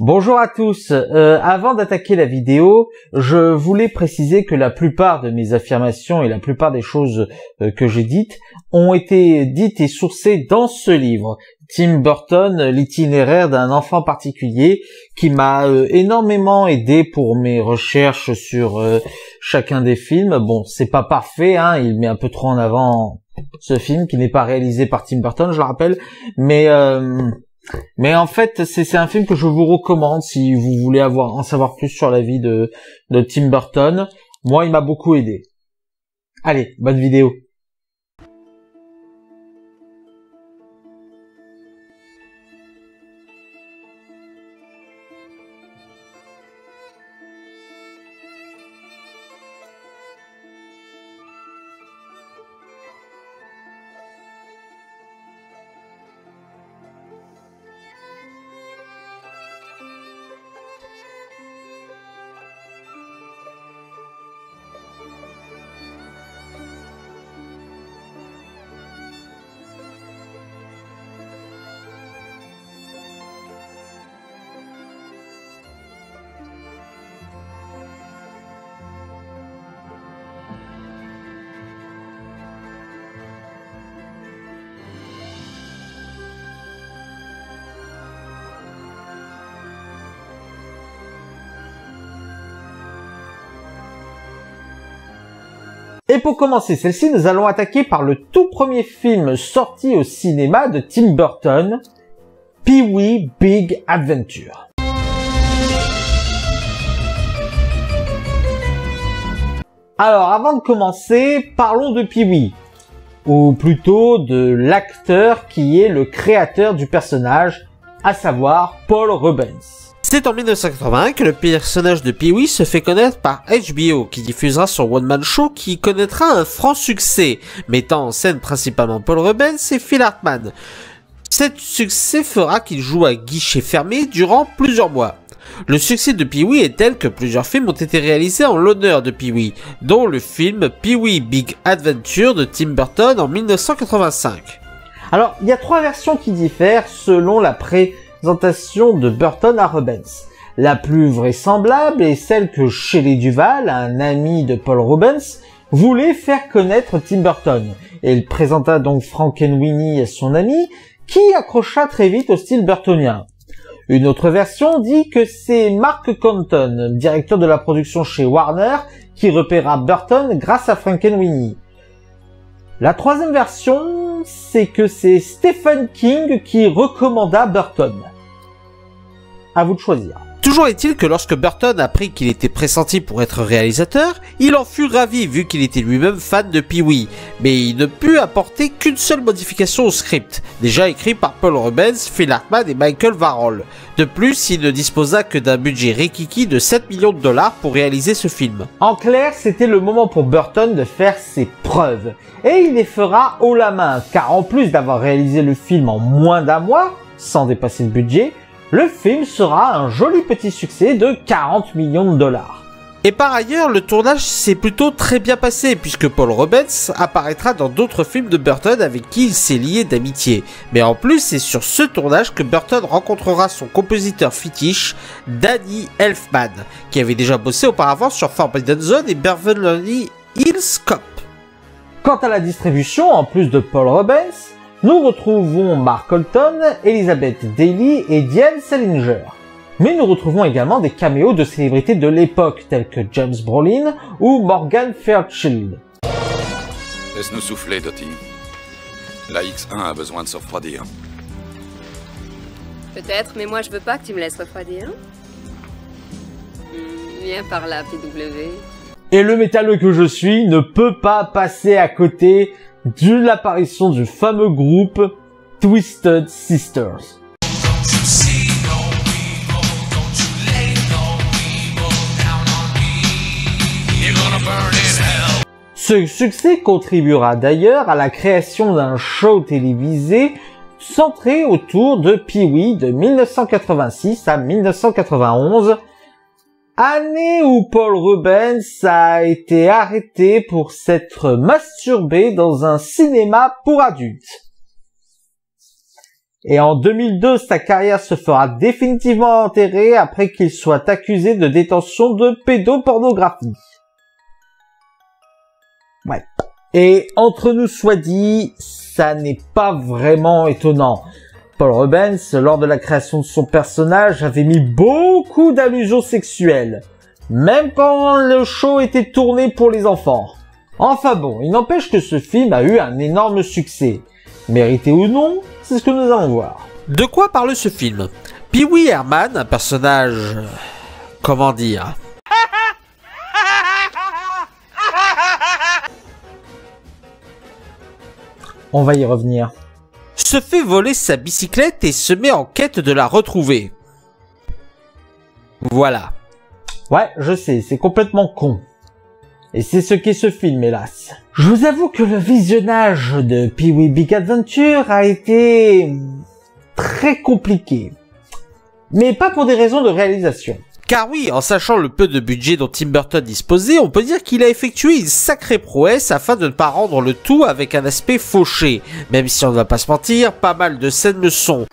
Bonjour à tous. Avant d'attaquer la vidéo, je voulais préciser que la plupart de mes affirmations et la plupart des choses que j'ai dites ont été dites et sourcées dans ce livre, Tim Burton, l'itinéraire d'un enfant particulier, qui m'a énormément aidé pour mes recherches sur chacun des films. Bon, c'est pas parfait, hein, il met un peu trop en avant ce film qui n'est pas réalisé par Tim Burton, je le rappelle, mais en fait, c'est un film que je vous recommande si vous voulez en savoir plus sur la vie de Tim Burton. Moi, il m'a beaucoup aidé. Allez, bonne vidéo. Et pour commencer celle-ci, nous allons attaquer par le tout premier film sorti au cinéma de Tim Burton, Pee-wee Big Adventure. Alors, avant de commencer, parlons de Pee-wee, ou plutôt de l'acteur qui est le créateur du personnage, à savoir Paul Reubens. C'est en 1981 que le personnage de Pee-wee se fait connaître par HBO, qui diffusera son one-man show qui connaîtra un franc succès, mettant en scène principalement Paul Reubens et Phil Hartman. Cet succès fera qu'il joue à guichet fermé durant plusieurs mois. Le succès de Pee-wee est tel que plusieurs films ont été réalisés en l'honneur de Pee-wee, dont le film Pee-wee Big Adventure de Tim Burton en 1985. Alors, il y a trois versions qui diffèrent selon la présentation de Burton à Reubens. La plus vraisemblable est celle que Shelley Duvall, un ami de Paul Reubens, voulait faire connaître Tim Burton. Et il présenta donc Frankenweenie à son ami, qui accrocha très vite au style burtonien. Une autre version dit que c'est Mark Compton, directeur de la production chez Warner, qui repéra Burton grâce à Frankenweenie. La troisième version, c'est que c'est Stephen King qui recommanda Burton. À vous de choisir. Toujours est-il que lorsque Burton apprit qu'il était pressenti pour être réalisateur, il en fut ravi vu qu'il était lui-même fan de Pee-wee, mais il ne put apporter qu'une seule modification au script, déjà écrit par Paul Reubens, Phil Hartman et Michael Varrol. De plus, il ne disposa que d'un budget rikiki de 7 millions de dollars pour réaliser ce film. En clair, c'était le moment pour Burton de faire ses preuves, et il les fera haut la main, car en plus d'avoir réalisé le film en moins d'un mois, sans dépasser le budget, le film sera un joli petit succès de 40 millions de dollars. Et par ailleurs, le tournage s'est plutôt très bien passé puisque Paul Reubens apparaîtra dans d'autres films de Burton avec qui il s'est lié d'amitié. Mais en plus, c'est sur ce tournage que Burton rencontrera son compositeur fétiche, Danny Elfman, qui avait déjà bossé auparavant sur Forbidden Zone et Beverly Hills Cop. Quant à la distribution, en plus de Paul Reubens, nous retrouvons Mark Colton, Elizabeth Daily et Diane Salinger. Mais nous retrouvons également des caméos de célébrités de l'époque tels que James Brolin ou Morgan Fairchild. Laisse-nous souffler, Dottie. La X1 a besoin de se refroidir. Peut-être, mais moi je veux pas que tu me laisses refroidir. Viens par là, PW. Et le métalleux que je suis ne peut pas passer à côté de l'apparition du fameux groupe Twisted Sisters. Ce succès contribuera d'ailleurs à la création d'un show télévisé centré autour de Pee-wee de 1986 à 1991, année où Paul Reubens a été arrêté pour s'être masturbé dans un cinéma pour adultes. Et en 2002, sa carrière se fera définitivement enterrer après qu'il soit accusé de détention de pédopornographie. Ouais. Et entre nous soit dit, ça n'est pas vraiment étonnant. Paul Rubens, lors de la création de son personnage, avait mis beaucoup d'allusions sexuelles, même quand le show était tourné pour les enfants. Enfin bon, il n'empêche que ce film a eu un énorme succès. Mérité ou non, c'est ce que nous allons voir. De quoi parle ce film? Pee-wee Herman, un personnage... comment dire? On va y revenir. Se fait voler sa bicyclette et se met en quête de la retrouver. Voilà. Ouais, je sais, c'est complètement con. Et c'est ce qu'est ce film, hélas. Je vous avoue que le visionnage de Pee-wee Big Adventure a été très compliqué. Mais pas pour des raisons de réalisation. Car oui, en sachant le peu de budget dont Tim Burton disposait, on peut dire qu'il a effectué une sacrée prouesse afin de ne pas rendre le tout avec un aspect fauché. Même si on ne va pas se mentir, pas mal de scènes le sont.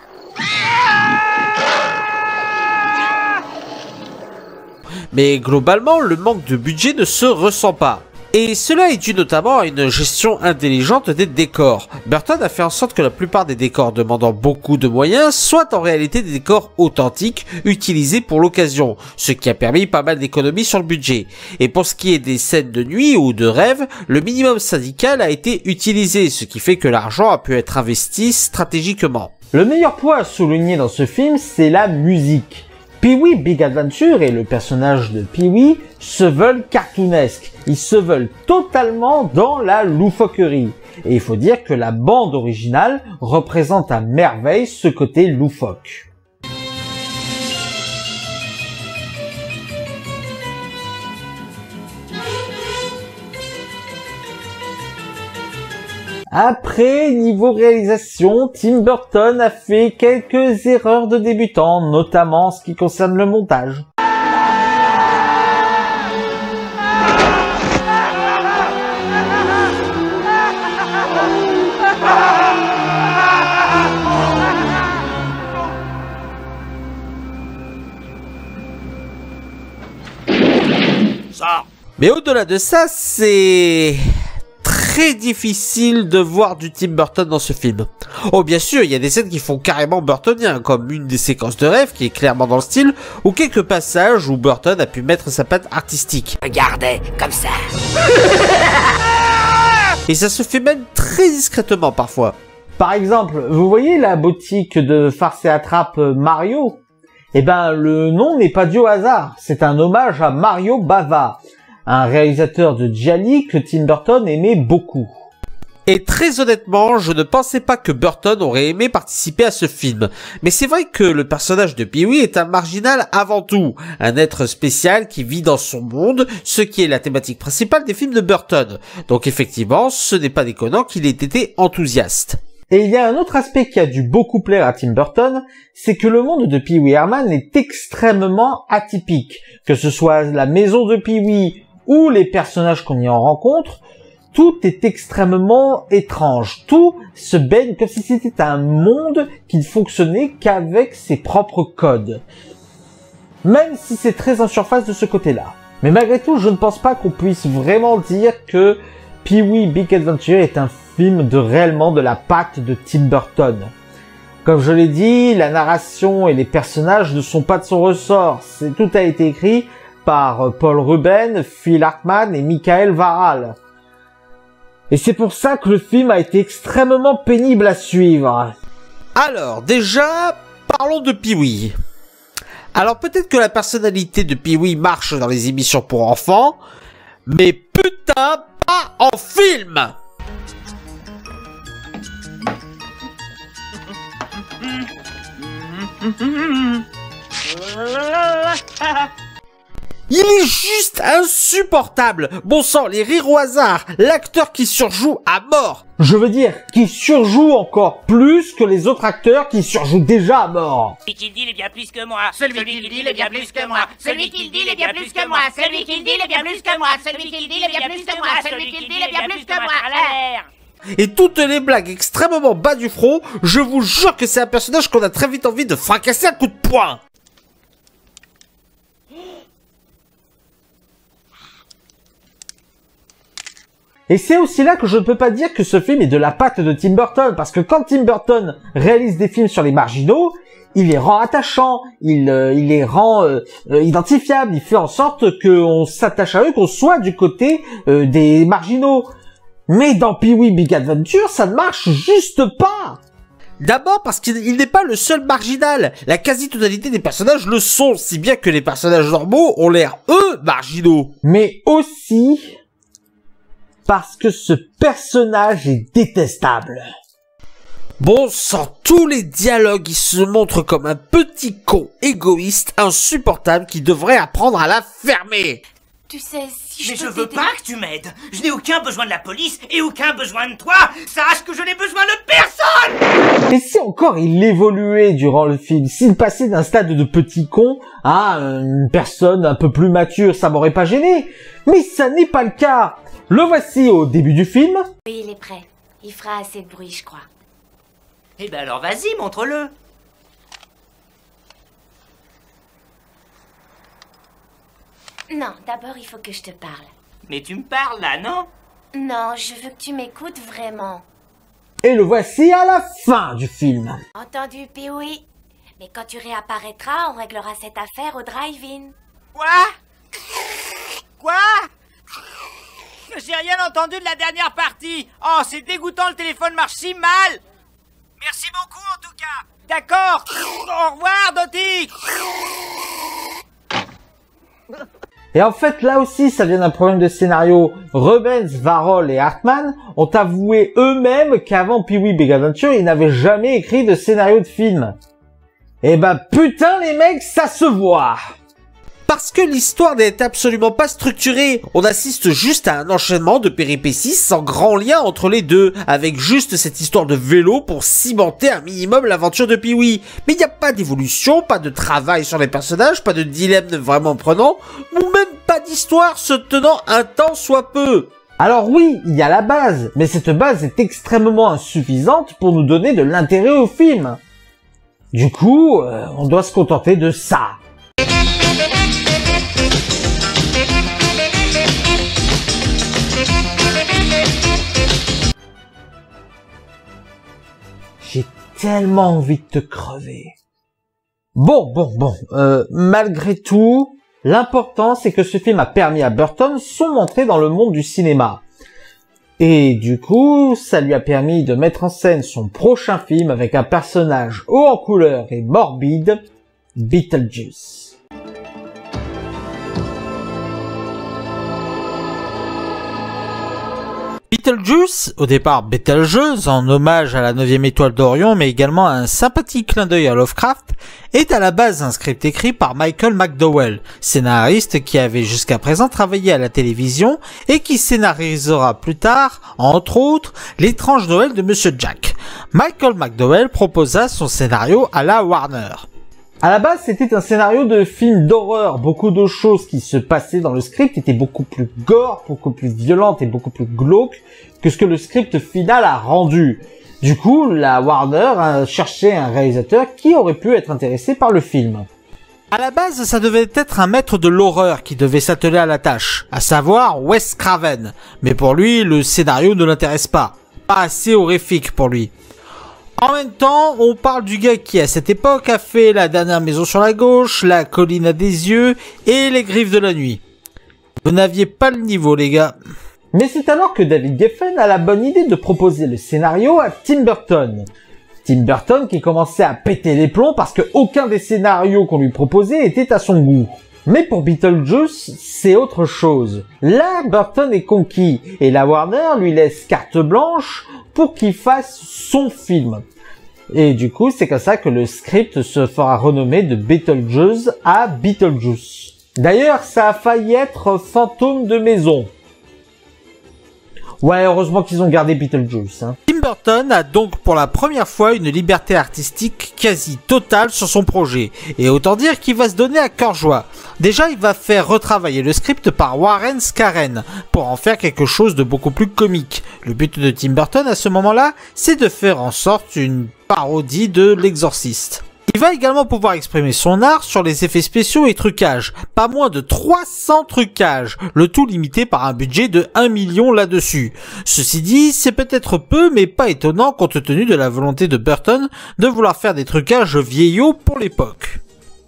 Mais globalement, le manque de budget ne se ressent pas. Et cela est dû notamment à une gestion intelligente des décors. Burton a fait en sorte que la plupart des décors demandant beaucoup de moyens soient en réalité des décors authentiques utilisés pour l'occasion, ce qui a permis pas mal d'économies sur le budget. Et pour ce qui est des scènes de nuit ou de rêve, le minimum syndical a été utilisé, ce qui fait que l'argent a pu être investi stratégiquement. Le meilleur point à souligner dans ce film, c'est la musique. Pee-wee Big Adventure et le personnage de Pee-wee se veulent cartoonesques. Ils se veulent totalement dans la loufoquerie. Et il faut dire que la bande originale représente à merveille ce côté loufoque. Après, niveau réalisation, Tim Burton a fait quelques erreurs de débutant, notamment en ce qui concerne le montage. Mais au-delà de ça, c'est... très difficile de voir du Tim Burton dans ce film. Oh bien sûr, il y a des scènes qui font carrément burtonien, comme une des séquences de rêve qui est clairement dans le style, ou quelques passages où Burton a pu mettre sa patte artistique. Regardez, comme ça. Et ça se fait même très discrètement parfois. Par exemple, vous voyez la boutique de farce et attrape Mario? Eh ben, le nom n'est pas dû au hasard, c'est un hommage à Mario Bava, un réalisateur de gialli que Tim Burton aimait beaucoup. Et très honnêtement, je ne pensais pas que Burton aurait aimé participer à ce film. Mais c'est vrai que le personnage de Pee-wee est un marginal avant tout, un être spécial qui vit dans son monde, ce qui est la thématique principale des films de Burton. Donc effectivement, ce n'est pas déconnant qu'il ait été enthousiaste. Et il y a un autre aspect qui a dû beaucoup plaire à Tim Burton, c'est que le monde de Pee-wee Herman est extrêmement atypique. Que ce soit la maison de Pee-wee ou les personnages qu'on y en rencontre, tout est extrêmement étrange. Tout se baigne comme si c'était un monde qui ne fonctionnait qu'avec ses propres codes. Même si c'est très en surface de ce côté-là. Mais malgré tout, je ne pense pas qu'on puisse vraiment dire que Pee-wee Big Adventure est un film réellement de la patte de Tim Burton. Comme je l'ai dit, la narration et les personnages ne sont pas de son ressort. Tout a été écrit par Paul Rubens, Phil Hartman et Michael Varal. Et c'est pour ça que le film a été extrêmement pénible à suivre. Alors, déjà, parlons de Pee-wee. Alors peut-être que la personnalité de Pee-wee marche dans les émissions pour enfants, mais putain, pas en film! Il est juste insupportable. Bon sang, les rires au hasard, l'acteur qui surjoue à mort. Je veux dire, qui surjoue encore plus que les autres acteurs qui surjouent déjà à mort. Celui qui le dit, il est bien plus que moi. Celui qui le dit, il est bien plus que moi. Celui qui le dit, il est bien plus que moi. Celui qui le dit, il est bien plus que moi. Celui qui le dit, il est bien plus que moi. Celui qui le dit, il est bien plus que moi. et toutes les blagues extrêmement bas du front, je vous jure que c'est un personnage qu'on a très vite envie de fracasser à coups de poing. Et c'est aussi là que je ne peux pas dire que ce film est de la patte de Tim Burton, parce que quand Tim Burton réalise des films sur les marginaux, il les rend attachants, il les rend identifiables, il fait en sorte qu'on s'attache à eux, qu'on soit du côté des marginaux. Mais dans Pee-wee Big Adventure, ça ne marche juste pas. D'abord parce qu'il n'est pas le seul marginal, la quasi-totalité des personnages le sont, si bien que les personnages normaux ont l'air, eux, marginaux. Mais aussi parce que ce personnage est détestable. Bon sang, tous les dialogues, il se montre comme un petit con égoïste, insupportable, qui devrait apprendre à la fermer. Tu sais, si Mais je je peux veux t'aider- pas que tu m'aides. Je n'ai aucun besoin de la police et aucun besoin de toi. Sache que je n'ai besoin de personne. Et si encore il évoluait durant le film, s'il passait d'un stade de petit con à une personne un peu plus mature, ça m'aurait pas gêné. Mais ça n'est pas le cas. Le voici au début du film. Oui, il est prêt. Il fera assez de bruit, je crois. Eh ben alors vas-y, montre-le. Non, d'abord, il faut que je te parle. Mais tu me parles là, non? Non, je veux que tu m'écoutes vraiment. Et le voici à la fin du film. Entendu, Pee-wee? Mais quand tu réapparaîtras, on réglera cette affaire au drive-in. Quoi? Quoi? J'ai rien entendu de la dernière partie. Oh, c'est dégoûtant, le téléphone marche si mal. Merci beaucoup en tout cas. D'accord. Au revoir, Dottie. Et en fait, là aussi, ça vient d'un problème de scénario. Rubens, Varol et Hartman ont avoué eux-mêmes qu'avant Pee-wee Big Adventure, ils n'avaient jamais écrit de scénario de film. Eh ben, putain, les mecs, ça se voit! Parce que l'histoire n'est absolument pas structurée, on assiste juste à un enchaînement de péripéties sans grand lien entre les deux, avec juste cette histoire de vélo pour cimenter un minimum l'aventure de Pee-wee. Mais il n'y a pas d'évolution, pas de travail sur les personnages, pas de dilemme vraiment prenant, ou même pas d'histoire se tenant un tant soit peu. Alors oui, il y a la base, mais cette base est extrêmement insuffisante pour nous donner de l'intérêt au film. Du coup, on doit se contenter de ça. J'ai tellement envie de te crever. Bon, malgré tout, l'important c'est que ce film a permis à Burton son entrée dans le monde du cinéma. Et du coup, ça lui a permis de mettre en scène son prochain film avec un personnage haut en couleur et morbide, Beetlejuice. Beetlejuice, au départ Betelgeuse, en hommage à la 9e étoile d'Orion, mais également un sympathique clin d'œil à Lovecraft, est à la base un script écrit par Michael McDowell, scénariste qui avait jusqu'à présent travaillé à la télévision et qui scénarisera plus tard, entre autres, L'étrange Noël de Monsieur Jack. Michael McDowell proposa son scénario à la Warner. À la base, c'était un scénario de film d'horreur. Beaucoup de choses qui se passaient dans le script étaient beaucoup plus gore, beaucoup plus violentes et beaucoup plus glauques que ce que le script final a rendu. Du coup, la Warner a cherché un réalisateur qui aurait pu être intéressé par le film. À la base, ça devait être un maître de l'horreur qui devait s'atteler à la tâche, à savoir Wes Craven. Mais pour lui, le scénario ne l'intéresse pas. Pas assez horrifique pour lui. En même temps, on parle du gars qui, à cette époque, a fait La dernière maison sur la gauche, La colline à des yeux et Les griffes de la nuit. Vous n'aviez pas le niveau, les gars. Mais c'est alors que David Geffen a la bonne idée de proposer le scénario à Tim Burton. Tim Burton qui commençait à péter les plombs parce que aucun des scénarios qu'on lui proposait était à son goût. Mais pour Beetlejuice, c'est autre chose. Là, Burton est conquis et la Warner lui laisse carte blanche pour qu'il fasse son film. Et du coup, c'est comme ça que le script se fera renommer de Beetlejuice à Beetlejuice. D'ailleurs, ça a failli être Fantôme de maison. Ouais, heureusement qu'ils ont gardé Beetlejuice. Hein. Tim Burton a donc pour la première fois une liberté artistique quasi totale sur son projet, et autant dire qu'il va se donner à cœur joie. Déjà, il va faire retravailler le script par Warren Scarren pour en faire quelque chose de beaucoup plus comique. Le but de Tim Burton à ce moment-là, c'est de faire en sorte une parodie de L'Exorciste. Il va également pouvoir exprimer son art sur les effets spéciaux et trucages. Pas moins de 300 trucages, le tout limité par un budget de 1 million là-dessus. Ceci dit, c'est peut-être peu mais pas étonnant compte tenu de la volonté de Burton de vouloir faire des trucages vieillots pour l'époque.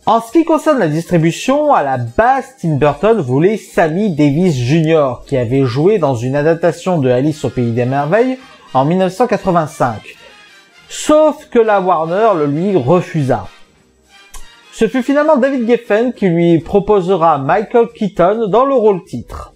En ce qui concerne la distribution, à la base, Tim Burton voulait Sammy Davis Jr., qui avait joué dans une adaptation de Alice au Pays des Merveilles en 1985. Sauf que la Warner le lui refusa. Ce fut finalement David Geffen qui lui proposera Michael Keaton dans le rôle titre.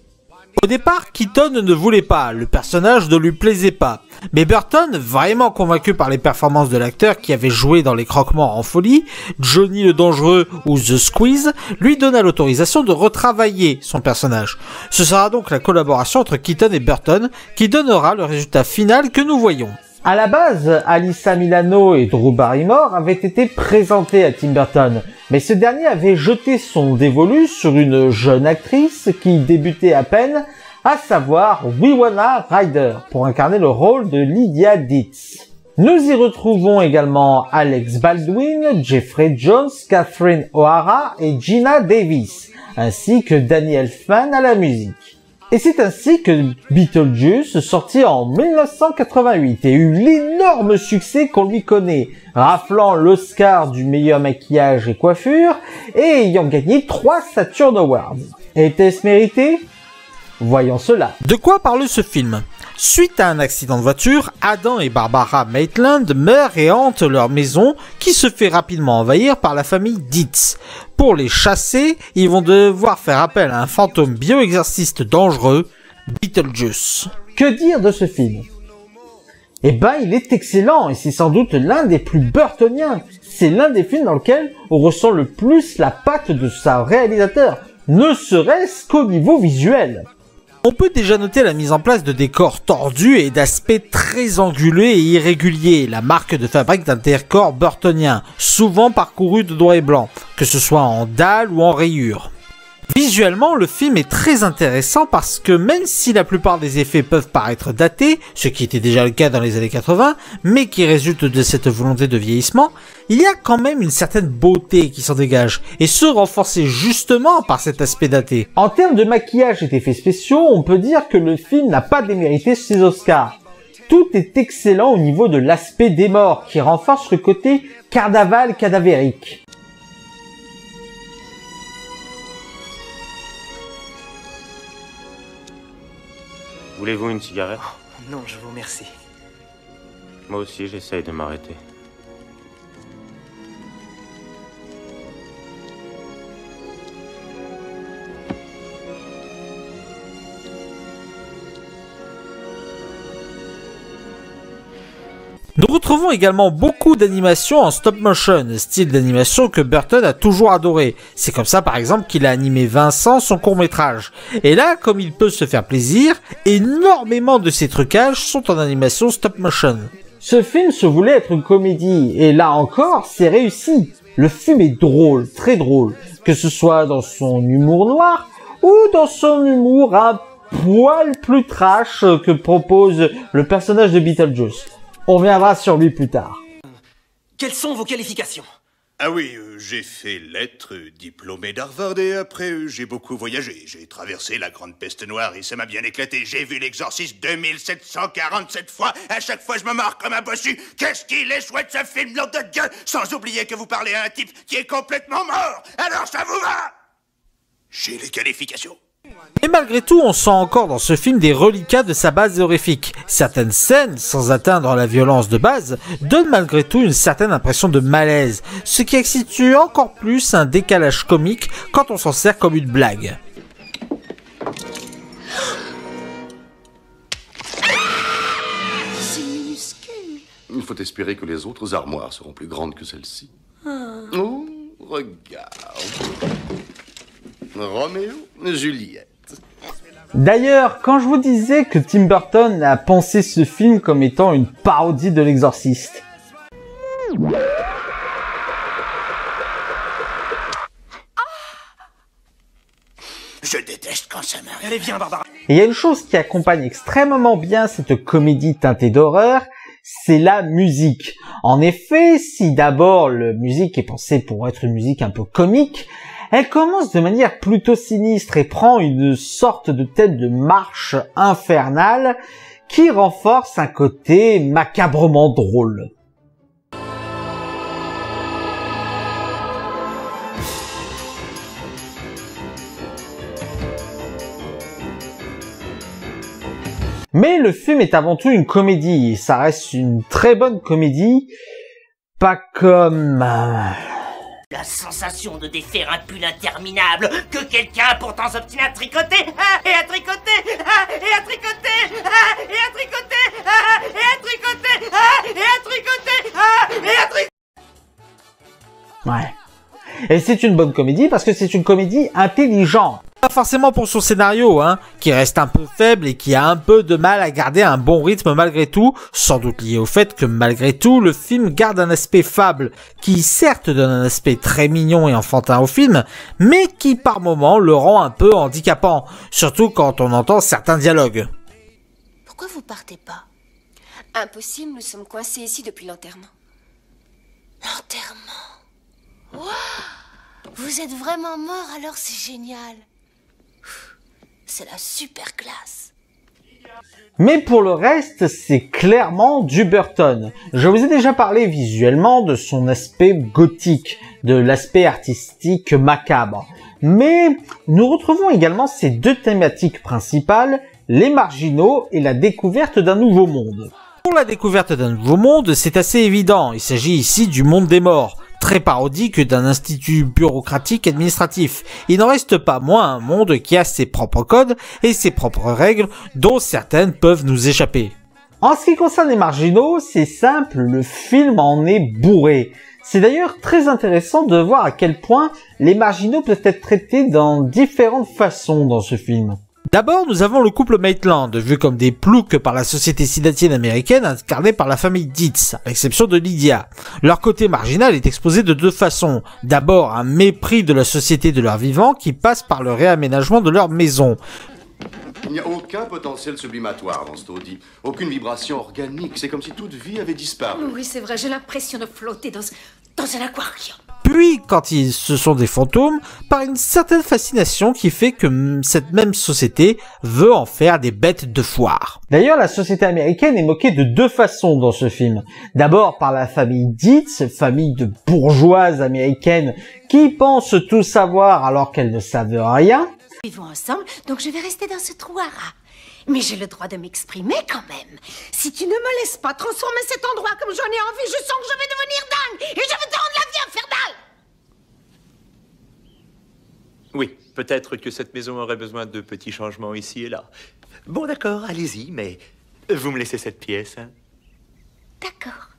Au départ, Keaton ne voulait pas, le personnage ne lui plaisait pas. Mais Burton, vraiment convaincu par les performances de l'acteur qui avait joué dans Les Croque-Morts en folie, Johnny le Dangereux ou The Squeeze, lui donna l'autorisation de retravailler son personnage. Ce sera donc la collaboration entre Keaton et Burton qui donnera le résultat final que nous voyons. À la base, Alyssa Milano et Drew Barrymore avaient été présentés à Tim Burton, mais ce dernier avait jeté son dévolu sur une jeune actrice qui débutait à peine, à savoir Winona Ryder, pour incarner le rôle de Lydia Dietz. Nous y retrouvons également Alex Baldwin, Jeffrey Jones, Catherine O'Hara et Gina Davis, ainsi que Danny Elfman à la musique. Et c'est ainsi que Beetlejuice, sorti en 1988, a eu l'énorme succès qu'on lui connaît, raflant l'Oscar du meilleur maquillage et coiffure, et ayant gagné 3 Saturn Awards. Était-ce mérité ? Voyons cela. De quoi parle ce film ? Suite à un accident de voiture, Adam et Barbara Maitland meurent et hantent leur maison qui se fait rapidement envahir par la famille Dietz. Pour les chasser, ils vont devoir faire appel à un fantôme bioexorciste dangereux, Beetlejuice. Que dire de ce film ? Eh ben, il est excellent et c'est sans doute l'un des plus burtoniens. C'est l'un des films dans lequel on ressent le plus la patte de sa réalisateur, ne serait-ce qu'au niveau visuel. On peut déjà noter la mise en place de décors tordus et d'aspects très anguleux et irréguliers, la marque de fabrique d'un décor burtonien, souvent parcouru de noir et blanc, que ce soit en dalles ou en rayures. Visuellement, le film est très intéressant parce que même si la plupart des effets peuvent paraître datés, ce qui était déjà le cas dans les années 80, mais qui résulte de cette volonté de vieillissement, il y a quand même une certaine beauté qui s'en dégage, et ce renforcé justement par cet aspect daté. En termes de maquillage et d'effets spéciaux, on peut dire que le film n'a pas démérité ses Oscars. Tout est excellent au niveau de l'aspect des morts, qui renforce le côté carnaval cadavérique. Voulez-vous une cigarette? Non, je vous remercie. Moi aussi, j'essaye de m'arrêter. Nous retrouvons également beaucoup d'animations en stop motion, style d'animation que Burton a toujours adoré. C'est comme ça par exemple qu'il a animé Vincent, son court-métrage. Et là, comme il peut se faire plaisir, énormément de ses trucages sont en animation stop motion. Ce film se voulait être une comédie, et là encore, c'est réussi. Le film est drôle, très drôle, que ce soit dans son humour noir, ou dans son humour un poil plus trash que propose le personnage de Beetlejuice. On reviendra sur lui plus tard. Quelles sont vos qualifications? Ah oui, j'ai fait lettres, diplômé d'Harvard et après j'ai beaucoup voyagé. J'ai traversé la grande peste noire et ça m'a bien éclaté. J'ai vu l'exorciste 2747 fois. À chaque fois je me marre comme un bossu. Qu'est-ce qu'il est chouette ce film, nom de Dieu! Sans oublier que vous parlez à un type qui est complètement mort. Alors ça vous va? J'ai les qualifications. Et malgré tout, on sent encore dans ce film des reliquats de sa base horrifique. Certaines scènes, sans atteindre la violence de base, donnent malgré tout une certaine impression de malaise, ce qui accentue encore plus un décalage comique quand on s'en sert comme une blague. C'est minuscule. Il faut espérer que les autres armoires seront plus grandes que celle-ci. Oh, regarde. Roméo, Juliette. D'ailleurs, quand je vous disais que Tim Burton a pensé ce film comme étant une parodie de l'Exorciste, Je déteste quand ça m'arrive. Allez, viens, Barbara. et il y a une chose qui accompagne extrêmement bien cette comédie teintée d'horreur, c'est la musique. En effet, si d'abord la musique est pensée pour être une musique un peu comique, elle commence de manière plutôt sinistre et prend une sorte de tête de marche infernale qui renforce un côté macabrement drôle. Mais le film est avant tout une comédie, et ça reste une très bonne comédie, pas comme... La sensation de défaire un pull interminable que quelqu'un pourtant s'obstine à tricoter, et à tricoter, et à tricoter, et à tricoter, et à tricoter, et à tricoter, et à tricoter. Ouais. Et c'est une bonne comédie parce que c'est une comédie intelligente. Pas forcément pour son scénario, qui reste un peu faible et qui a un peu de mal à garder un bon rythme malgré tout, sans doute lié au fait que malgré tout, le film garde un aspect fable, qui certes donne un aspect très mignon et enfantin au film, mais qui par moments le rend un peu handicapant, surtout quand on entend certains dialogues. Pourquoi vous partez pas? Impossible, nous sommes coincés ici depuis l'enterrement. L'enterrement. Waouh! Vous êtes vraiment mort, alors c'est génial. C'est la super classe. Mais pour le reste, c'est clairement du Burton. Je vous ai déjà parlé visuellement de son aspect gothique, de l'aspect artistique macabre. Mais nous retrouvons également ces deux thématiques principales, les marginaux et la découverte d'un nouveau monde. Pour la découverte d'un nouveau monde, c'est assez évident, il s'agit ici du monde des morts. Très parodique d'un institut bureaucratique administratif. Il n'en reste pas moins un monde qui a ses propres codes et ses propres règles dont certaines peuvent nous échapper. En ce qui concerne les marginaux, c'est simple, le film en est bourré. C'est d'ailleurs très intéressant de voir à quel point les marginaux peuvent être traités dans différentes façons dans ce film. D'abord, nous avons le couple Maitland, vu comme des ploucs par la société sidatienne américaine incarnée par la famille Dietz, à l'exception de Lydia. Leur côté marginal est exposé de deux façons. D'abord, un mépris de la société de leur vivant qui passe par le réaménagement de leur maison. Il n'y a aucun potentiel sublimatoire dans ce taudis. Aucune vibration organique. C'est comme si toute vie avait disparu. Oui, c'est vrai, j'ai l'impression de flotter dans un aquarium. Puis, quand ce sont des fantômes, par une certaine fascination qui fait que cette même société veut en faire des bêtes de foire. D'ailleurs, la société américaine est moquée de deux façons dans ce film. D'abord par la famille Dietz, famille de bourgeoises américaines qui pensent tout savoir alors qu'elles ne savent rien. Nous vivons ensemble, donc je vais rester dans ce trou à rats. Mais j'ai le droit de m'exprimer quand même. Si tu ne me laisses pas transformer cet endroit comme j'en ai envie, je sens que je vais devenir dingue et je vais te rendre la vie infernale. Oui, peut-être que cette maison aurait besoin de petits changements ici et là. Bon, d'accord, allez-y, mais vous me laissez cette pièce, hein? D'accord.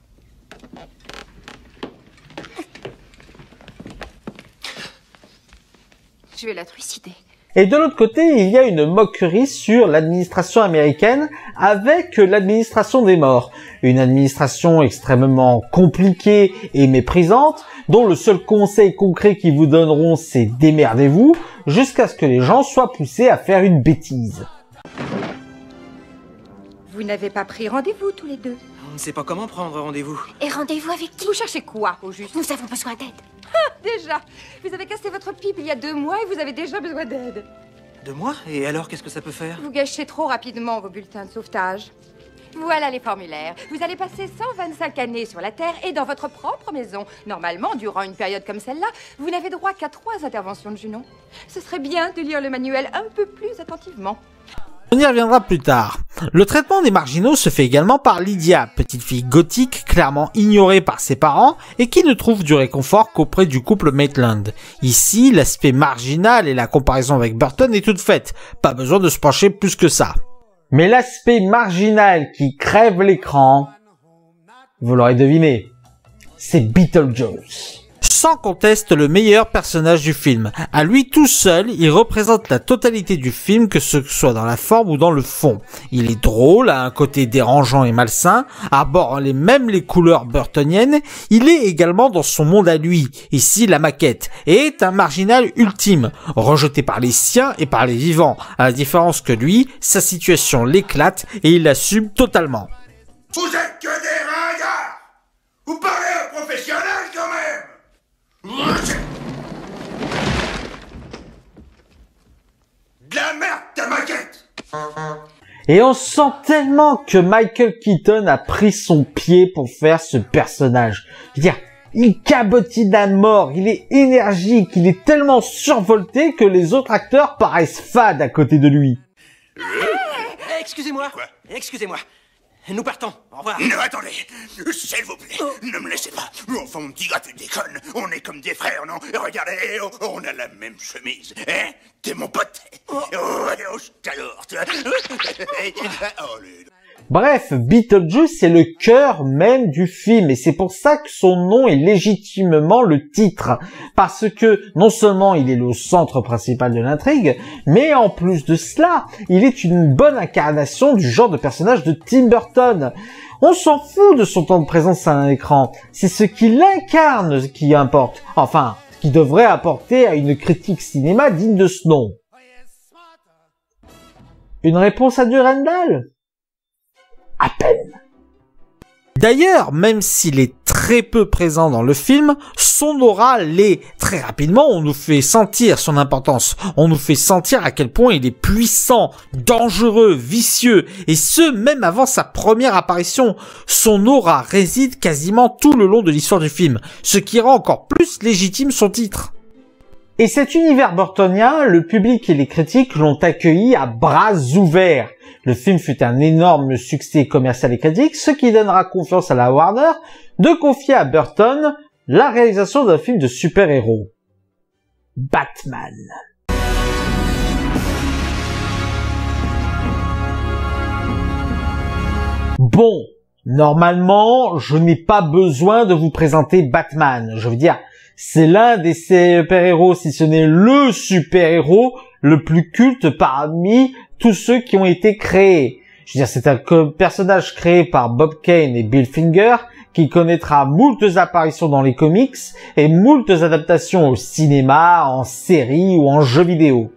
Je vais la trucider. Et de l'autre côté, il y a une moquerie sur l'administration américaine avec l'administration des morts. Une administration extrêmement compliquée et méprisante, dont le seul conseil concret qu'ils vous donneront, c'est démerdez-vous, jusqu'à ce que les gens soient poussés à faire une bêtise. Vous n'avez pas pris rendez-vous tous les deux? On ne sait pas comment prendre rendez-vous. Et rendez-vous avec qui? Vous cherchez quoi, au juste? Nous avons besoin d'aide. Déjà, vous avez cassé votre pipe il y a 2 mois et vous avez déjà besoin d'aide. 2 mois? Et alors, qu'est-ce que ça peut faire? Vous gâchez trop rapidement vos bulletins de sauvetage. Voilà les formulaires. Vous allez passer 125 années sur la Terre et dans votre propre maison. Normalement, durant une période comme celle-là, vous n'avez droit qu'à 3 interventions de Junon. Ce serait bien de lire le manuel un peu plus attentivement. On y reviendra plus tard. Le traitement des marginaux se fait également par Lydia, petite fille gothique clairement ignorée par ses parents et qui ne trouve du réconfort qu'auprès du couple Maitland. Ici, l'aspect marginal et la comparaison avec Burton est toute faite. Pas besoin de se pencher plus que ça. Mais l'aspect marginal qui crève l'écran, vous l'aurez deviné, c'est Beetlejuice. sans conteste le meilleur personnage du film. À lui tout seul, il représente la totalité du film, que ce soit dans la forme ou dans le fond. Il est drôle, a un côté dérangeant et malsain, arbore les couleurs burtoniennes. Il est également dans son monde à lui, ici la maquette, et est un marginal ultime, rejeté par les siens et par les vivants. À la différence que lui, sa situation l'éclate et il l'assume totalement. Vous êtes que des ringards! Vous parlez à un professionnel quand même! De la merde, ta maquette! Et on sent tellement que Michael Keaton a pris son pied pour faire ce personnage. Je veux dire, il cabotine à mort, il est énergique, il est tellement survolté que les autres acteurs paraissent fades à côté de lui. Excusez-moi. Quoi? Excusez-moi. Nous partons. Au revoir. Non, attendez. S'il vous plaît, ne me laissez pas. Enfin, mon petit gars, tu déconnes. On est comme des frères, non? Regardez, on a la même chemise. Hein? T'es mon pote. Oh, je t'adore. Bref, Beetlejuice est le cœur même du film et c'est pour ça que son nom est légitimement le titre. Parce que non seulement il est le centre principal de l'intrigue, mais en plus de cela, il est une bonne incarnation du genre de personnage de Tim Burton. On s'en fout de son temps de présence à un écran, c'est ce qu'il incarne qui importe. Enfin, ce qui devrait apporter à une critique cinéma digne de ce nom. Une réponse à Durandal ? À peine. D'ailleurs, même s'il est très peu présent dans le film, son aura l'est. Très rapidement, on nous fait sentir son importance. On nous fait sentir à quel point il est puissant, dangereux, vicieux, et ce, même avant sa première apparition. Son aura réside quasiment tout le long de l'histoire du film, ce qui rend encore plus légitime son titre. Et cet univers burtonien, le public et les critiques l'ont accueilli à bras ouverts. Le film fut un énorme succès commercial et critique, ce qui donnera confiance à la Warner de confier à Burton la réalisation d'un film de super-héros. Batman. Bon, normalement, je n'ai pas besoin de vous présenter Batman. Je veux dire, c'est l'un des super-héros, si ce n'est le super-héros le plus culte parmi tous ceux qui ont été créés. Je veux dire, c'est un personnage créé par Bob Kane et Bill Finger qui connaîtra moultes apparitions dans les comics et moultes adaptations au cinéma, en série ou en jeux vidéo.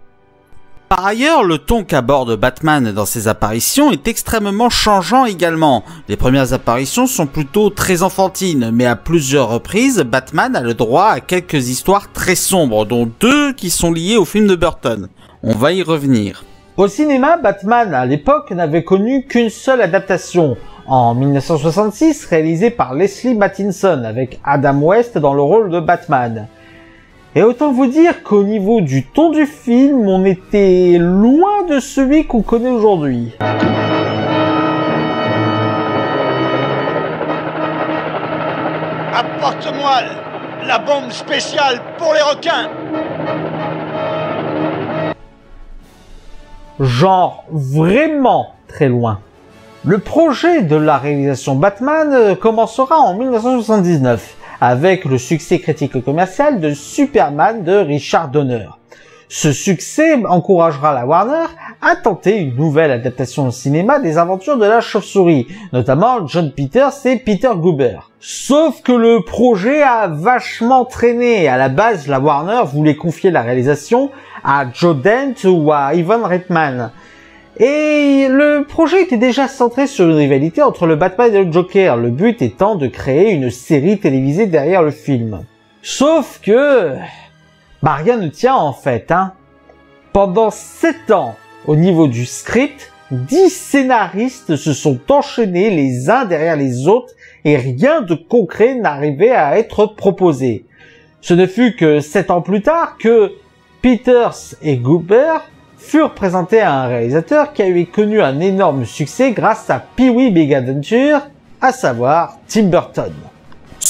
Par ailleurs, le ton qu'aborde Batman dans ses apparitions est extrêmement changeant également. Les premières apparitions sont plutôt très enfantines, mais à plusieurs reprises, Batman a le droit à quelques histoires très sombres, dont 2 qui sont liées au film de Burton. On va y revenir. Au cinéma, Batman, à l'époque, n'avait connu qu'une seule adaptation, en 1966, réalisée par Leslie Mattinson, avec Adam West dans le rôle de Batman. Et autant vous dire qu'au niveau du ton du film, on était loin de celui qu'on connaît aujourd'hui. Apporte-moi la bombe spéciale pour les requins. Genre vraiment très loin. Le projet de la réalisation Batman commencera en 1979 avec le succès critique et commercial de Superman de Richard Donner. Ce succès encouragera la Warner à tenter une nouvelle adaptation au cinéma des aventures de la chauve-souris, notamment John Peters et Peter Guber. Sauf que le projet a vachement traîné. À la base, la Warner voulait confier la réalisation à Joe Dante ou à Ivan Reitman. Et le projet était déjà centré sur une rivalité entre le Batman et le Joker, le but étant de créer une série télévisée derrière le film. Sauf que... rien ne tient en fait, hein. Pendant 7 ans, au niveau du script, 10 scénaristes se sont enchaînés les uns derrière les autres et rien de concret n'arrivait à être proposé. Ce ne fut que 7 ans plus tard que Peters et Guber furent présentés à un réalisateur qui avait connu un énorme succès grâce à Pee-wee Big Adventure, à savoir Tim Burton.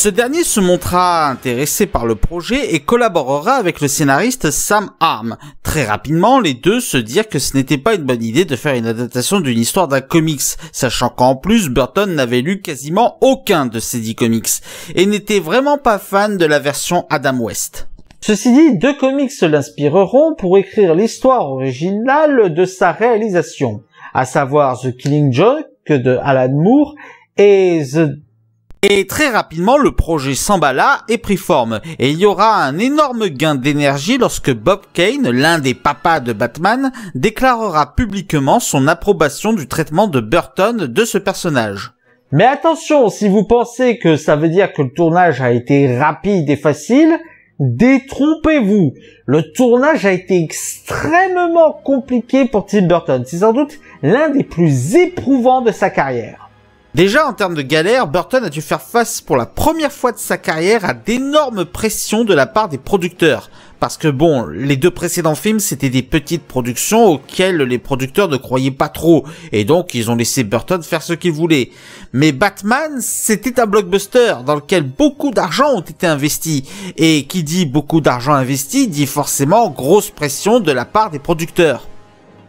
Ce dernier se montra intéressé par le projet et collaborera avec le scénariste Sam Harm. Très rapidement, les deux se dirent que ce n'était pas une bonne idée de faire une adaptation d'une histoire d'un comics, sachant qu'en plus Burton n'avait lu quasiment aucun de ces 10 comics, et n'était vraiment pas fan de la version Adam West. Ceci dit, 2 comics l'inspireront pour écrire l'histoire originale de sa réalisation, à savoir The Killing Joke de Alan Moore Et très rapidement, le projet s'emballa et prit forme, et il y aura un énorme gain d'énergie lorsque Bob Kane, l'un des papas de Batman, déclarera publiquement son approbation du traitement de Burton de ce personnage. Mais attention, si vous pensez que ça veut dire que le tournage a été rapide et facile, détrompez-vous. Le tournage a été extrêmement compliqué pour Tim Burton. C'est sans doute l'un des plus éprouvants de sa carrière. Déjà, en termes de galère, Burton a dû faire face pour la première fois de sa carrière à d'énormes pressions de la part des producteurs. Parce que bon, les 2 précédents films, c'était des petites productions auxquelles les producteurs ne croyaient pas trop. Et donc, ils ont laissé Burton faire ce qu'il voulait. Mais Batman, c'était un blockbuster dans lequel beaucoup d'argent ont été investis. Et qui dit beaucoup d'argent investi, dit forcément grosse pression de la part des producteurs.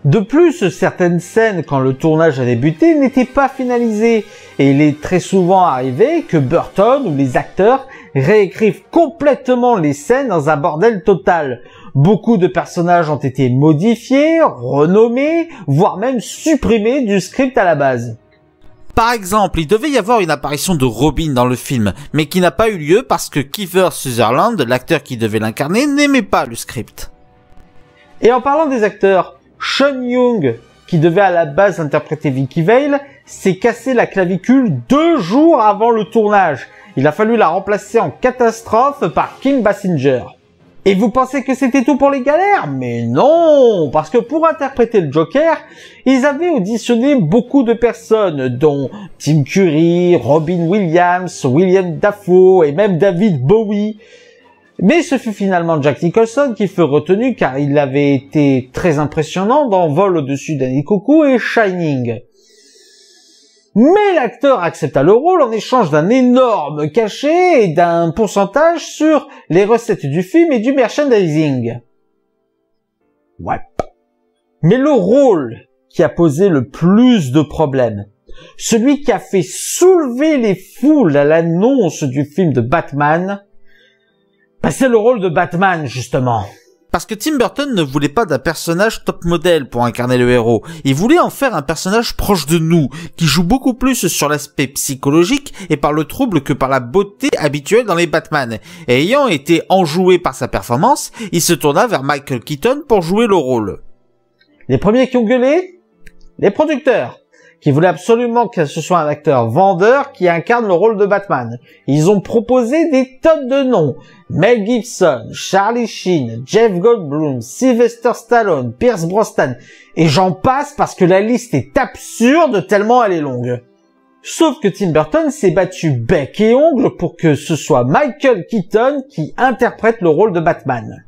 De plus, certaines scènes, quand le tournage a débuté, n'étaient pas finalisées, et il est très souvent arrivé que Burton ou les acteurs réécrivent complètement les scènes dans un bordel total. Beaucoup de personnages ont été modifiés, renommés, voire même supprimés du script à la base. Par exemple, il devait y avoir une apparition de Robin dans le film, mais qui n'a pas eu lieu parce que Kiefer Sutherland, l'acteur qui devait l'incarner, n'aimait pas le script. Et en parlant des acteurs, Sean Young, qui devait à la base interpréter Vicky Vale, s'est cassé la clavicule 2 jours avant le tournage. Il a fallu la remplacer en catastrophe par Kim Basinger. Et vous pensez que c'était tout pour les galères? Mais non, parce que pour interpréter le Joker, ils avaient auditionné beaucoup de personnes, dont Tim Curry, Robin Williams, William Dafoe et même David Bowie. Mais ce fut finalement Jack Nicholson qui fut retenu car il avait été très impressionnant dans Vol au-dessus d'un coucou et Shining. Mais l'acteur accepta le rôle en échange d'un énorme cachet et d'un pourcentage sur les recettes du film et du merchandising. Ouais. Mais le rôle qui a posé le plus de problèmes, celui qui a fait soulever les foules à l'annonce du film de Batman, c'est le rôle de Batman, justement. Parce que Tim Burton ne voulait pas d'un personnage top modèle pour incarner le héros. Il voulait en faire un personnage proche de nous, qui joue beaucoup plus sur l'aspect psychologique et par le trouble que par la beauté habituelle dans les Batman. Et ayant été enjoué par sa performance, il se tourna vers Michael Keaton pour jouer le rôle. Les premiers qui ont gueulé? Les producteurs, qui voulaient absolument que ce soit un acteur vendeur qui incarne le rôle de Batman. Ils ont proposé des tonnes de noms. Mel Gibson, Charlie Sheen, Jeff Goldblum, Sylvester Stallone, Pierce Brosnan, et j'en passe parce que la liste est absurde tellement elle est longue. Sauf que Tim Burton s'est battu bec et ongle pour que ce soit Michael Keaton qui interprète le rôle de Batman.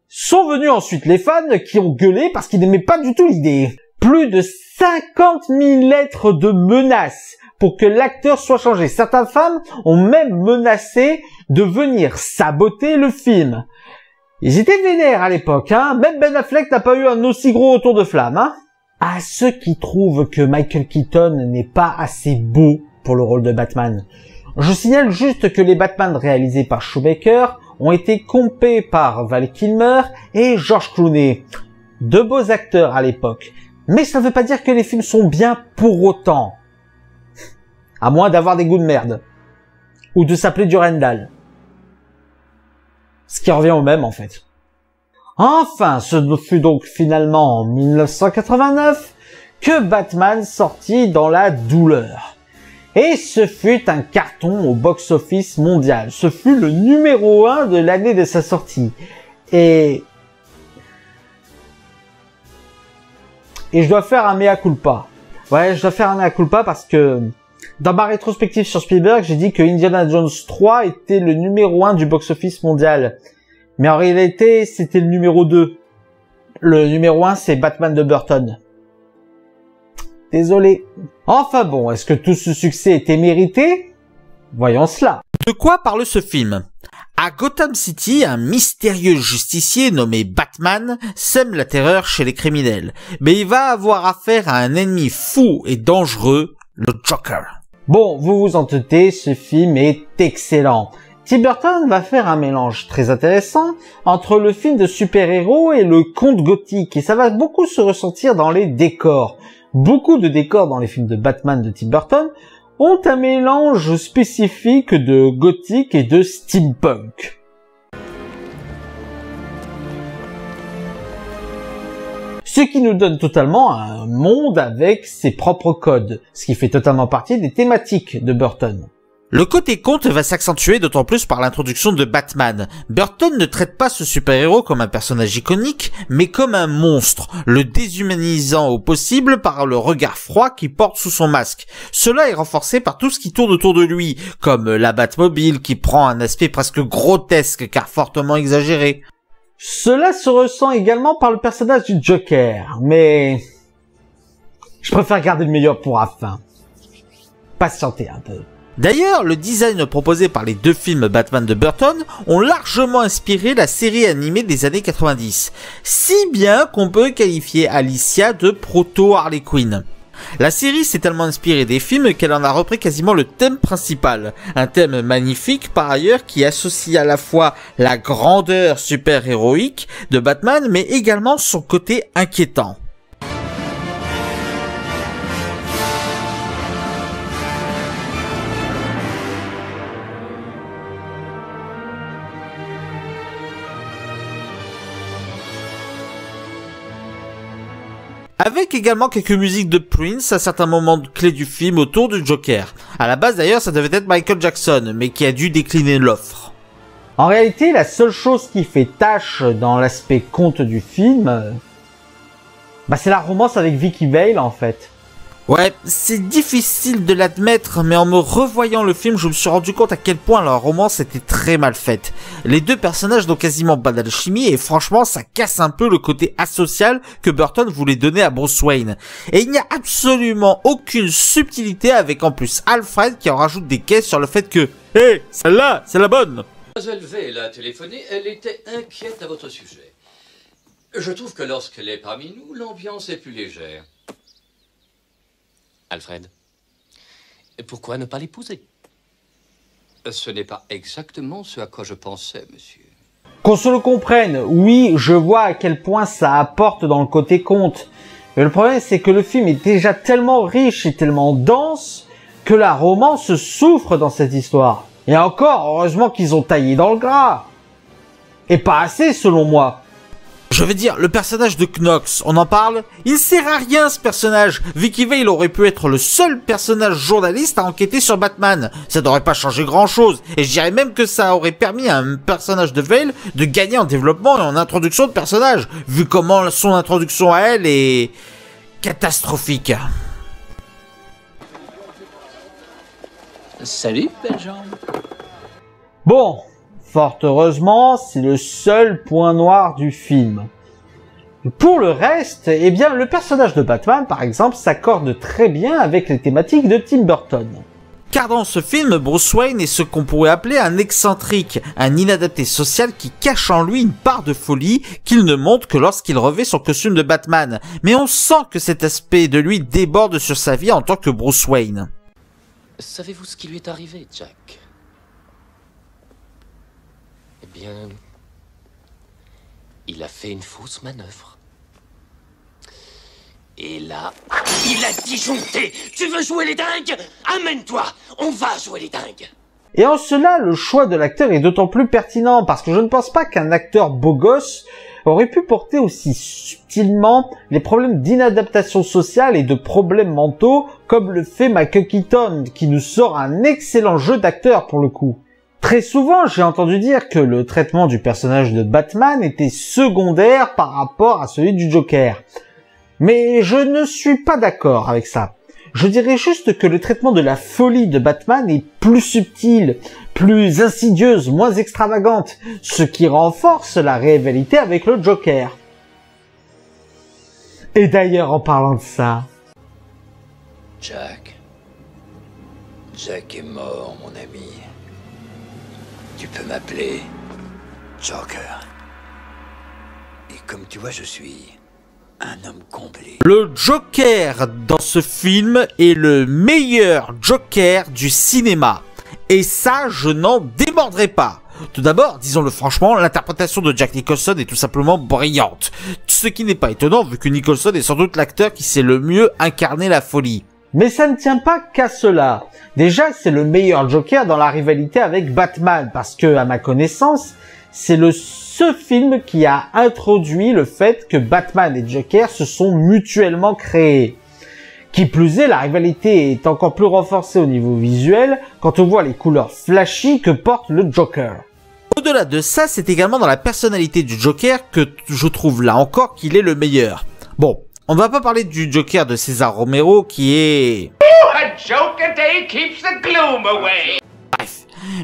Sont venus ensuite les fans qui ont gueulé parce qu'ils n'aimaient pas du tout l'idée. Plus de 50 000 lettres de menaces pour que l'acteur soit changé. Certaines femmes ont même menacé de venir saboter le film. Ils étaient vénères à l'époque, hein. Même Ben Affleck n'a pas eu un aussi gros retour de flamme, hein. À ceux qui trouvent que Michael Keaton n'est pas assez beau pour le rôle de Batman, je signale juste que les Batman réalisés par Shoemaker ont été compés par Val Kilmer et George Clooney. 2 beaux acteurs à l'époque. Mais ça ne veut pas dire que les films sont bien pour autant. À moins d'avoir des goûts de merde. Ou de s'appeler Durandal. Ce qui revient au même en fait. Enfin, ce fut donc finalement en 1989 que Batman sortit dans la douleur. Et ce fut un carton au box-office mondial. Ce fut le numéro 1 de l'année de sa sortie. Et je dois faire un mea culpa. Ouais, je dois faire un mea culpa parce que dans ma rétrospective sur Spielberg, j'ai dit que Indiana Jones 3 était le numéro 1 du box-office mondial. Mais en réalité, c'était le numéro 2. Le numéro 1, c'est Batman de Burton. désolé. Enfin bon, est-ce que tout ce succès était mérité? Voyons cela. De quoi parle ce film? À Gotham City, un mystérieux justicier nommé Batman sème la terreur chez les criminels. Mais il va avoir affaire à un ennemi fou et dangereux, le Joker. Bon, vous vous en doutez, ce film est excellent. Tim Burton va faire un mélange très intéressant entre le film de super-héros et le conte gothique, et ça va beaucoup se ressentir dans les décors. Beaucoup de décors dans les films de Batman de Tim Burton ont un mélange spécifique de gothique et de steampunk. Ce qui nous donne totalement un monde avec ses propres codes, ce qui fait totalement partie des thématiques de Burton. Le côté conte va s'accentuer d'autant plus par l'introduction de Batman. Burton ne traite pas ce super-héros comme un personnage iconique, mais comme un monstre, le déshumanisant au possible par le regard froid qu'il porte sous son masque. Cela est renforcé par tout ce qui tourne autour de lui, comme la Batmobile qui prend un aspect presque grotesque car fortement exagéré. Cela se ressent également par le personnage du Joker, mais je préfère garder le meilleur pour la fin. Patientez un peu. D'ailleurs, le design proposé par les deux films Batman de Burton ont largement inspiré la série animée des années 90, si bien qu'on peut qualifier Alicia de proto-Harley Quinn. La série s'est tellement inspirée des films qu'elle en a repris quasiment le thème principal, un thème magnifique par ailleurs qui associe à la fois la grandeur super-héroïque de Batman mais également son côté inquiétant. Avec également quelques musiques de Prince à certains moments clés du film autour du Joker. À la base d'ailleurs ça devait être Michael Jackson, mais qui a dû décliner l'offre. En réalité, la seule chose qui fait tâche dans l'aspect conte du film, c'est la romance avec Vicky Vale en fait. Ouais, c'est difficile de l'admettre, mais en me revoyant le film, je me suis rendu compte à quel point la romance était très mal faite. Les deux personnages n'ont quasiment pas d'alchimie et franchement, ça casse un peu le côté asocial que Burton voulait donner à Bruce Wayne. Et il n'y a absolument aucune subtilité avec en plus Alfred qui en rajoute des caisses sur le fait que « Hé, celle-là, c'est la bonne !» Mademoiselle Vale a téléphoné, elle était inquiète à votre sujet. Je trouve que lorsqu'elle est parmi nous, l'ambiance est plus légère. Alfred, pourquoi ne pas l'épouser? Ce n'est pas exactement ce à quoi je pensais, monsieur. Qu'on se le comprenne, oui, je vois à quel point ça apporte dans le côté conte. Mais le problème, c'est que le film est déjà tellement riche et tellement dense que la romance souffre dans cette histoire. Et encore, heureusement qu'ils ont taillé dans le gras. Et pas assez, selon moi. Je veux dire, le personnage de Knox, on en parle? Il sert à rien ce personnage. Vicky Vale aurait pu être le seul personnage journaliste à enquêter sur Batman. Ça n'aurait pas changé grand chose. Et je dirais même que ça aurait permis à un personnage de Vale de gagner en développement et en introduction de personnage. Vu comment son introduction à elle est catastrophique. Salut, belle jambe. Bon. Fort heureusement, c'est le seul point noir du film. Pour le reste, eh bien, le personnage de Batman, par exemple, s'accorde très bien avec les thématiques de Tim Burton. Car dans ce film, Bruce Wayne est ce qu'on pourrait appeler un excentrique, un inadapté social qui cache en lui une part de folie qu'il ne montre que lorsqu'il revêt son costume de Batman. Mais on sent que cet aspect de lui déborde sur sa vie en tant que Bruce Wayne. Savez-vous ce qui lui est arrivé, Jack ? Eh bien, il a fait une fausse manœuvre. Et là, il a disjoncté. Tu veux jouer les dingues? Amène-toi, on va jouer les dingues. Et en cela, le choix de l'acteur est d'autant plus pertinent, parce que je ne pense pas qu'un acteur beau gosse aurait pu porter aussi subtilement les problèmes d'inadaptation sociale et de problèmes mentaux, comme le fait Michael Keaton, qui nous sort un excellent jeu d'acteur pour le coup. Très souvent, j'ai entendu dire que le traitement du personnage de Batman était secondaire par rapport à celui du Joker. Mais je ne suis pas d'accord avec ça. Je dirais juste que le traitement de la folie de Batman est plus subtil, plus insidieuse, moins extravagante, ce qui renforce la rivalité avec le Joker. Et d'ailleurs, en parlant de ça, Jack. Jack est mort, mon ami. Tu peux m'appeler Joker. Et comme tu vois, je suis un homme comblé. Le Joker dans ce film est le meilleur Joker du cinéma. Et ça, je n'en démordrai pas. Tout d'abord, disons-le franchement, l'interprétation de Jack Nicholson est tout simplement brillante. Ce qui n'est pas étonnant vu que Nicholson est sans doute l'acteur qui sait le mieux incarner la folie. Mais ça ne tient pas qu'à cela. Déjà, c'est le meilleur Joker dans la rivalité avec Batman, parce que, à ma connaissance, c'est ce film qui a introduit le fait que Batman et Joker se sont mutuellement créés. Qui plus est, la rivalité est encore plus renforcée au niveau visuel quand on voit les couleurs flashy que porte le Joker. Au-delà de ça, c'est également dans la personnalité du Joker que je trouve là encore qu'il est le meilleur. Bon, on ne va pas parler du Joker de César Romero qui est... A joke a day keeps the gloom away. Bref.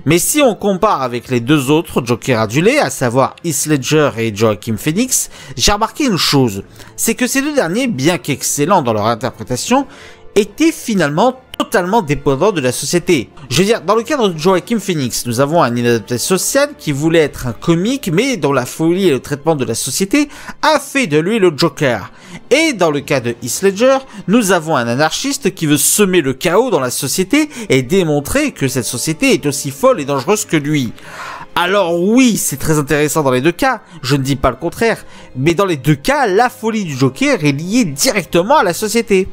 Mais si on compare avec les deux autres Jokers adulés, à savoir Heath Ledger et Joaquin Phoenix, j'ai remarqué une chose, c'est que ces deux derniers, bien qu'excellents dans leur interprétation, étaient finalement totalement dépendants de la société. Je veux dire, dans le cadre de Joaquin Phoenix, nous avons un inadapté social qui voulait être un comique, mais dont la folie et le traitement de la société a fait de lui le Joker. Et dans le cas de Heath Ledger, nous avons un anarchiste qui veut semer le chaos dans la société et démontrer que cette société est aussi folle et dangereuse que lui. Alors oui, c'est très intéressant dans les deux cas, je ne dis pas le contraire, mais dans les deux cas, la folie du Joker est liée directement à la société.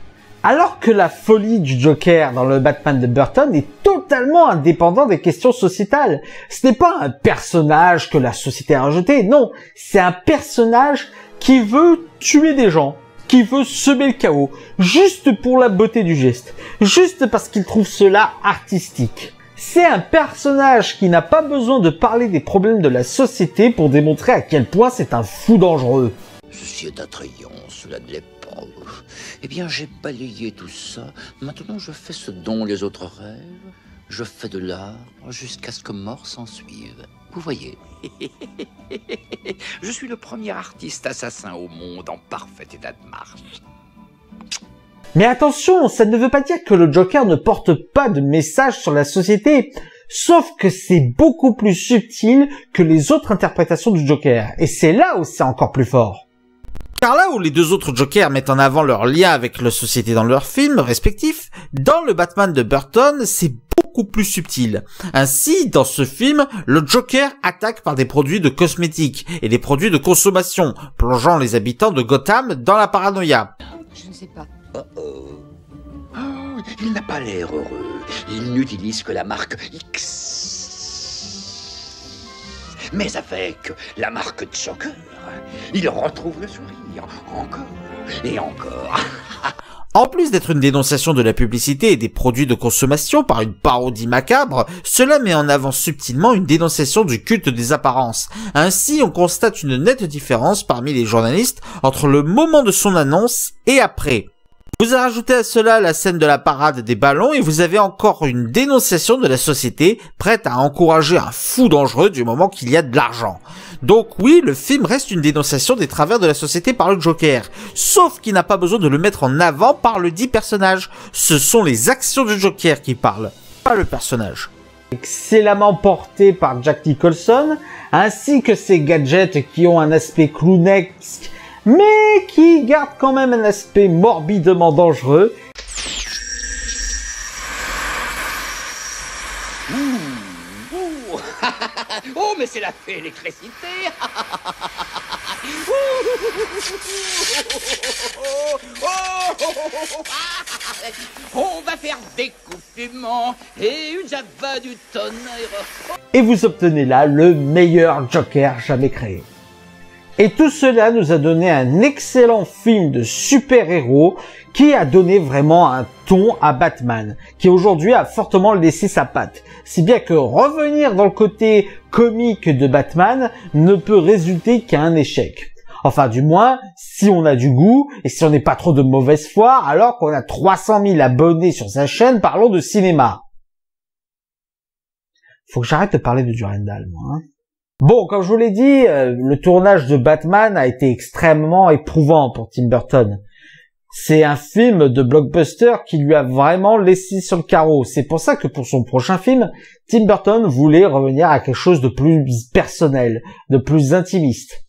Alors que la folie du Joker dans le Batman de Burton est totalement indépendant des questions sociétales. Ce n'est pas un personnage que la société a rejeté, non, c'est un personnage qui veut tuer des gens, qui veut semer le chaos, juste pour la beauté du geste, juste parce qu'il trouve cela artistique. C'est un personnage qui n'a pas besoin de parler des problèmes de la société pour démontrer à quel point c'est un fou dangereux. Ceci est attrayant, cela ne l'est pas. Eh bien, j'ai balayé tout ça. Maintenant, je fais ce dont les autres rêvent. Je fais de l'art jusqu'à ce que mort s'en suive. Vous voyez, je suis le premier artiste assassin au monde en parfait état de marche. Mais attention, ça ne veut pas dire que le Joker ne porte pas de message sur la société. Sauf que c'est beaucoup plus subtil que les autres interprétations du Joker. Et c'est là où c'est encore plus fort. Car là où les deux autres Jokers mettent en avant leur lien avec la société dans leurs films respectifs, dans le Batman de Burton, c'est beaucoup plus subtil. Ainsi, dans ce film, le Joker attaque par des produits de cosmétiques et des produits de consommation, plongeant les habitants de Gotham dans la paranoïa. Je ne sais pas. Il n'a pas l'air heureux. Il n'utilise que la marque X. Mais avec la marque Joker, il retrouve le sourire. Encore et encore. En plus d'être une dénonciation de la publicité et des produits de consommation par une parodie macabre, cela met en avant subtilement une dénonciation du culte des apparences. Ainsi, on constate une nette différence parmi les journalistes entre le moment de son annonce et après. Vous ajoutez à cela la scène de la parade des ballons et vous avez encore une dénonciation de la société prête à encourager un fou dangereux du moment qu'il y a de l'argent. Donc oui, le film reste une dénonciation des travers de la société par le Joker, sauf qu'il n'a pas besoin de le mettre en avant par le dit personnage. Ce sont les actions du Joker qui parlent, pas le personnage. Excellemment porté par Jack Nicholson, ainsi que ses gadgets qui ont un aspect clownesque, mais qui garde quand même un aspect morbidement dangereux. Oh, mais c'est la fée électricité. On va faire des coups fumants et une java du tonnerre. Et vous obtenez là le meilleur Joker jamais créé. Et tout cela nous a donné un excellent film de super-héros qui a donné vraiment un ton à Batman, qui aujourd'hui a fortement laissé sa patte. Si bien que revenir dans le côté comique de Batman ne peut résulter qu'à un échec. Enfin, du moins, si on a du goût et si on n'est pas trop de mauvaise foi, alors qu'on a 300 000 abonnés sur sa chaîne parlons de cinéma. Faut que j'arrête de parler de Durandal, moi. Bon, comme je vous l'ai dit, le tournage de Batman a été extrêmement éprouvant pour Tim Burton. C'est un film de blockbuster qui lui a vraiment laissé sur le carreau. C'est pour ça que pour son prochain film, Tim Burton voulait revenir à quelque chose de plus personnel, de plus intimiste.